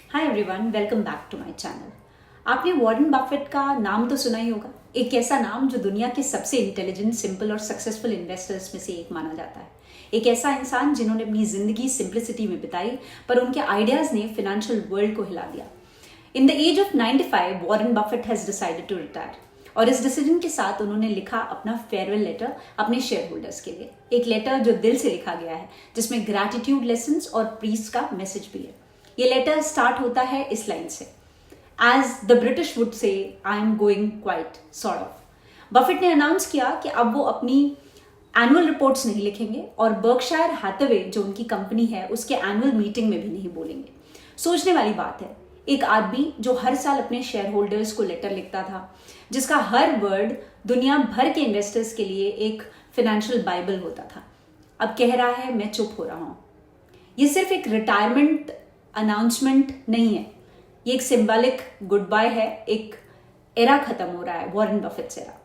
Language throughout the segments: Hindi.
Hi everyone, welcome back to my channel. आपने वॉरेन बफेट का नाम तो सुना ही होगा। एक ऐसा नाम जो दुनिया के सबसे इंटेलिजेंट, सिंपल और सक्सेसफुल इन्वेस्टर्स में से एक माना जाता है। एक ऐसा इंसान जिन्होंने अपनी जिंदगी सिंप्लिसिटी में बिताई, पर उनके आइडियाज ने फाइनेंशियल वर्ल्ड को हिला दिया। In the age of 95 Warren Buffett has decided to retire, और इस डिसीजन के साथ उन्होंने लिखा अपना फेयरवेल लेटर अपने शेयर होल्डर्स के लिए। एक लेटर जो दिल से लिखा गया है, जिसमें ग्रैटिट्यूड लेसन्स और प्रीस्ट का मैसेज भी है। ये लेटर स्टार्ट होता है इस लाइन से, as the British would say, I am going quite sort of. Buffett ने अनाउंस किया कि अब वो अपनी एनुअल रिपोर्ट्स नहीं लिखेंगे और बर्कशायर हैथवे जो उनकी कंपनी है उसके एनुअल मीटिंग में भी नहीं बोलेंगे। सोचने वाली बात है, एक आदमी जो हर साल अपने शेयर होल्डर्स को लेटर लिखता था, जिसका हर वर्ड दुनिया भर के इन्वेस्टर्स के लिए एक फाइनेंशियल बाइबल होता था, अब कह रहा है मैं चुप हो रहा हूं। ये सिर्फ एक रिटायरमेंट अनाउंसमेंट नहीं है, ये एक सिंबॉलिक गुड बाय है। एक एरा खत्म हो रहा है, वॉरेन बफेट एरा।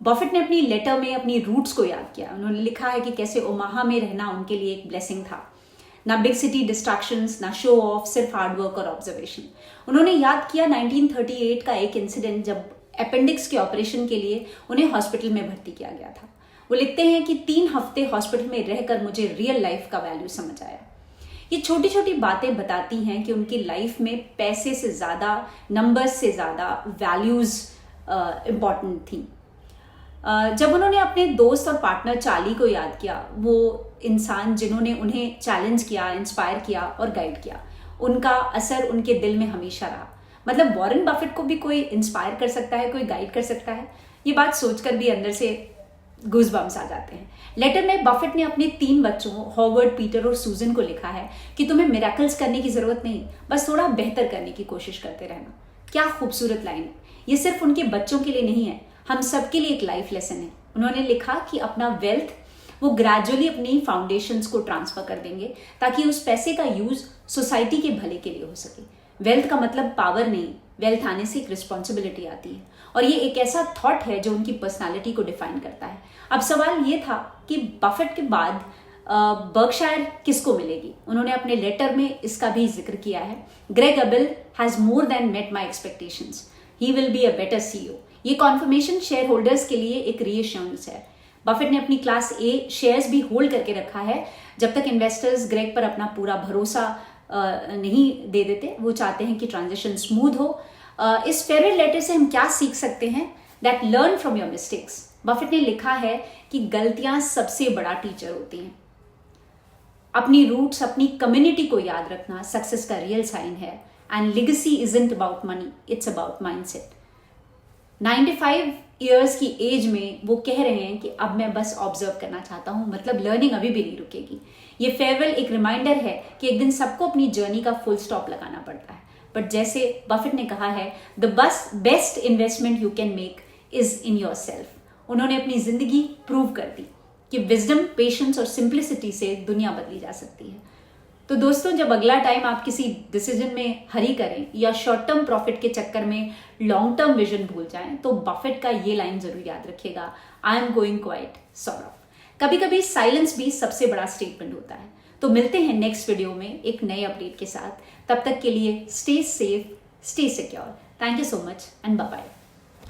बफेट ने अपनी लेटर में अपनी रूट्स को याद किया। उन्होंने लिखा है कि कैसे ओमाहा में रहना उनके लिए एक ब्लेसिंग था। ना बिग सिटी डिस्ट्रैक्शंस, ना शो ऑफ, सिर्फ हार्डवर्क और ऑब्जर्वेशन। उन्होंने याद किया 1938 का एक इंसिडेंट, जब अपेंडिक्स के ऑपरेशन के लिए उन्हें हॉस्पिटल में भर्ती किया गया था। वो लिखते हैं कि 3 हफ्ते हॉस्पिटल में रहकर मुझे रियल लाइफ का वैल्यू समझ आया। ये छोटी छोटी बातें बताती हैं कि उनकी लाइफ में पैसे से ज़्यादा, नंबर्स से ज़्यादा वैल्यूज़ इम्पॉर्टेंट थी। जब उन्होंने अपने दोस्त और पार्टनर चार्ली को याद किया, वो इंसान जिन्होंने उन्हें चैलेंज किया, इंस्पायर किया और गाइड किया, उनका असर उनके दिल में हमेशा रहा। मतलब वॉरेन बफेट को भी कोई इंस्पायर कर सकता है, कोई गाइड कर सकता है। ये बात सोचकर भी अंदर से गूज़बम्स आ जाते हैं। लेटर में बफेट ने अपने 3 बच्चों हॉवर्ड, पीटर और सूजन को लिखा है कि तुम्हें मिरेकल्स करने की जरूरत नहीं, बस थोड़ा बेहतर करने की कोशिश करते रहना। क्या खूबसूरत लाइन है। ये सिर्फ उनके बच्चों के लिए नहीं है, हम सबके लिए एक लाइफ लेसन है। उन्होंने लिखा कि अपना वेल्थ वो ग्रेजुअली अपनी फाउंडेशंस को ट्रांसफर कर देंगे, ताकि उस पैसे का यूज सोसाइटी के भले के लिए हो सके। वेल्थ का मतलब पावर नहीं, वेल्थ आने से एक रिस्पॉन्सिबिलिटी आती है, और ये एक ऐसा थॉट है जो उनकी पर्सनालिटी को डिफाइन करता है। अब सवाल ये था कि बफेट के बाद बर्कशायर किसको मिलेगी। उन्होंने अपने लेटर में इसका भी जिक्र किया है, Greg Abel has more than met my expectations, he will be a better CEO. ये कॉन्फर्मेशन शेयर होल्डर्स के लिए एक रीअश्योरेंस है। बफेट ने अपनी क्लास ए शेयर्स भी होल्ड करके रखा है, जब तक इन्वेस्टर्स ग्रेग पर अपना पूरा भरोसा नहीं दे देते। वो चाहते हैं कि ट्रांजिशन स्मूथ हो। इस फेयरवेल लेटर से हम क्या सीख सकते हैं? That learn from your mistakes. Buffett ने लिखा है कि गलतियां सबसे बड़ा टीचर होती हैं। अपनी रूट्स, अपनी कम्युनिटी को याद रखना सक्सेस का रियल साइन है। And legacy isn't about money, it's about mindset. 95 years की एज में वो कह रहे हैं कि अब मैं बस ऑब्जर्व करना चाहता हूं, मतलब लर्निंग अभी भी नहीं रुकेगी। ये फेयरवेल एक रिमाइंडर है कि एक दिन सबको अपनी जर्नी का फुल स्टॉप लगाना पड़ता है, बट जैसे बफेट ने कहा है, the best investment you can make is in your self. उन्होंने अपनी जिंदगी प्रूव कर दी कि विजडम, पेशेंस और सिंप्लिसिटी से दुनिया बदली जा सकती है। तो दोस्तों, जब अगला टाइम आप किसी डिसीजन में हरी करें या शॉर्ट टर्म प्रॉफिट के चक्कर में लॉन्ग टर्म विजन भूल जाएं, तो बफेट का ये लाइन जरूर याद रखिएगा, I am going quite sort of. कभी कभी साइलेंस भी सबसे बड़ा स्टेटमेंट होता है। तो मिलते हैं नेक्स्ट वीडियो में एक नए अपडेट के साथ। तब तक के लिए stay safe, stay secure. Thank you so much and bye bye.